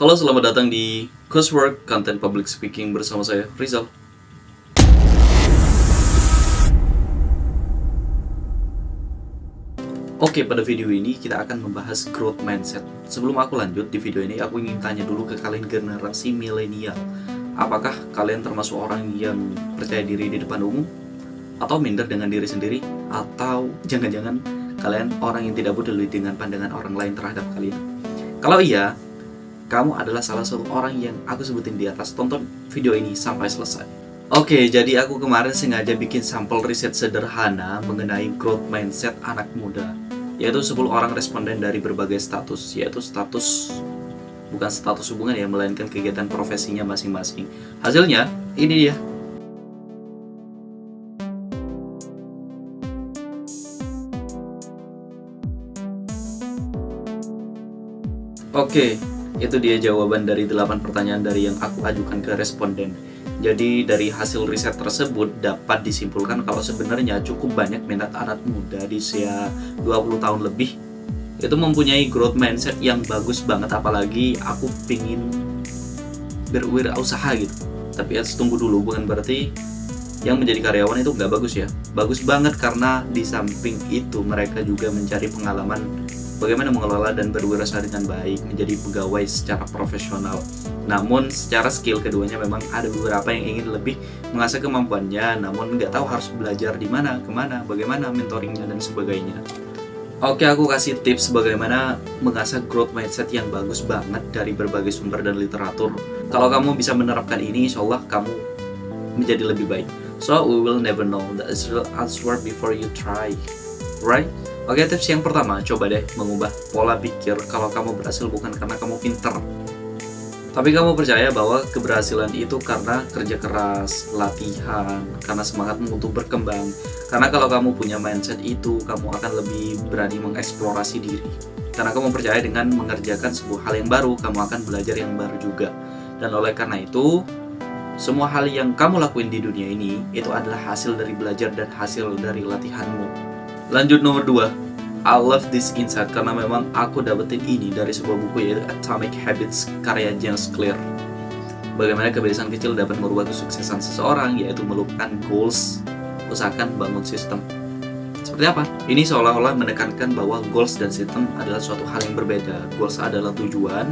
Halo, selamat datang di Coursework Content Public Speaking bersama saya, Rizal. Oke, pada video ini kita akan membahas growth mindset. Sebelum aku lanjut di video ini, aku ingin tanya dulu ke kalian generasi milenial. Apakah kalian termasuk orang yang percaya diri di depan umum? Atau minder dengan diri sendiri? Atau jangan-jangan kalian orang yang tidak peduli dengan pandangan orang lain terhadap kalian? Kalau iya, kamu adalah salah satu orang yang aku sebutin di atas. Tonton video ini sampai selesai. Oke, jadi aku kemarin sengaja bikin sampel riset sederhana mengenai growth mindset anak muda, yaitu 10 orang responden dari berbagai status, yaitu status bukan status hubungan ya, melainkan kegiatan profesinya masing-masing. Hasilnya ini dia. Oke, itu dia jawaban dari 8 pertanyaan dari yang aku ajukan ke responden. Jadi dari hasil riset tersebut dapat disimpulkan kalau sebenarnya cukup banyak minat anak muda di usia 20 tahun lebih itu mempunyai growth mindset yang bagus banget, apalagi aku pingin berwirausaha gitu. Tapi ya tunggu dulu, bukan berarti yang menjadi karyawan itu nggak bagus ya. Bagus banget karena di samping itu mereka juga mencari pengalaman bagaimana mengelola dan berwirausaha dengan baik, menjadi pegawai secara profesional. Namun secara skill keduanya memang ada beberapa yang ingin lebih mengasah kemampuannya, namun nggak tahu harus belajar di mana, kemana, bagaimana mentoringnya dan sebagainya. Oke, aku kasih tips bagaimana mengasah growth mindset yang bagus banget dari berbagai sumber dan literatur. Kalau kamu bisa menerapkan ini, insya Allah kamu menjadi lebih baik. So we will never know the answer before you try, right? Oke, tips yang pertama, coba deh mengubah pola pikir kalau kamu berhasil bukan karena kamu pinter, tapi kamu percaya bahwa keberhasilan itu karena kerja keras, latihan, karena semangatmu untuk berkembang. Karena kalau kamu punya mindset itu, kamu akan lebih berani mengeksplorasi diri. Karena kamu percaya dengan mengerjakan sebuah hal yang baru, kamu akan belajar yang baru juga. Dan oleh karena itu, semua hal yang kamu lakuin di dunia ini, itu adalah hasil dari belajar dan hasil dari latihanmu. Lanjut nomor 2, I love this insight karena memang aku dapetin ini dari sebuah buku, yaitu Atomic Habits karya James Clear. Bagaimana kebiasaan kecil dapat merubah kesuksesan seseorang, yaitu melakukan goals, usahakan bangun sistem. Seperti apa? Ini seolah-olah menekankan bahwa goals dan sistem adalah suatu hal yang berbeda. Goals adalah tujuan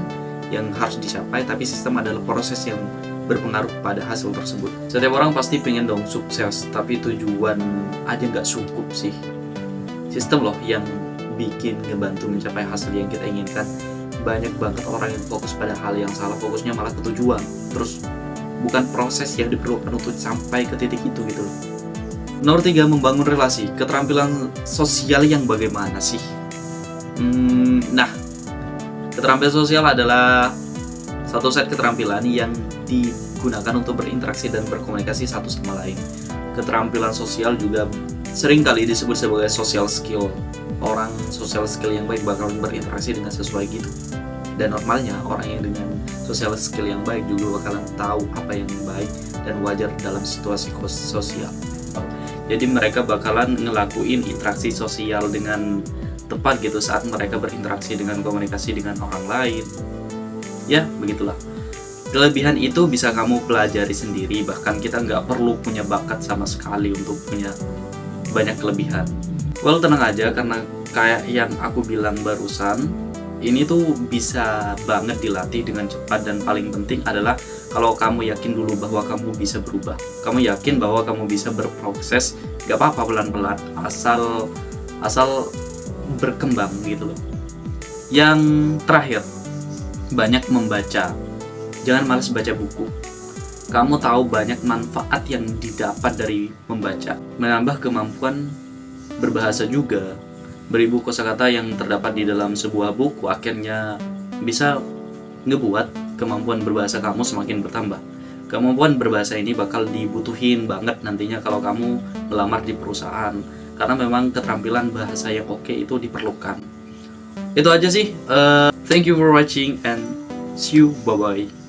yang harus dicapai, tapi sistem adalah proses yang berpengaruh pada hasil tersebut. Setiap orang pasti pengen dong sukses, tapi tujuan aja nggak cukup sih. Sistem loh yang bikin ngebantu mencapai hasil yang kita inginkan. Banyak banget orang yang fokus pada hal yang salah, fokusnya malah ke tujuan, terus bukan proses yang diperlukan untuk sampai ke titik itu gitu loh. Nomor 3, membangun relasi. Keterampilan sosial yang bagaimana sih? Nah, keterampilan sosial adalah satu set keterampilan yang digunakan untuk berinteraksi dan berkomunikasi satu sama lain. Keterampilan sosial juga sering kali disebut sebagai social skill. Orang social skill yang baik bakal berinteraksi dengan sesuai gitu. Dan normalnya orang yang dengan social skill yang baik juga bakalan tahu apa yang baik dan wajar dalam situasi sosial. Jadi mereka bakalan ngelakuin interaksi sosial dengan tepat gitu saat mereka berinteraksi dengan komunikasi dengan orang lain. Ya, begitulah. Kelebihan itu bisa kamu pelajari sendiri, bahkan kita nggak perlu punya bakat sama sekali untuk punya banyak kelebihan. Well, tenang aja, karena kayak yang aku bilang barusan, ini tuh bisa banget dilatih dengan cepat. Dan paling penting adalah kalau kamu yakin dulu bahwa kamu bisa berubah, kamu yakin bahwa kamu bisa berproses, gak apa-apa pelan-pelan, asal berkembang gitu loh. Yang terakhir, banyak membaca. Jangan malas baca buku. Kamu tahu banyak manfaat yang didapat dari membaca. Menambah kemampuan berbahasa juga. Beribu kosakata yang terdapat di dalam sebuah buku akhirnya bisa ngebuat kemampuan berbahasa kamu semakin bertambah. Kemampuan berbahasa ini bakal dibutuhin banget nantinya kalau kamu melamar di perusahaan. Karena memang keterampilan bahasa yang oke itu diperlukan. Itu aja sih. Thank you for watching and see you. Bye-bye.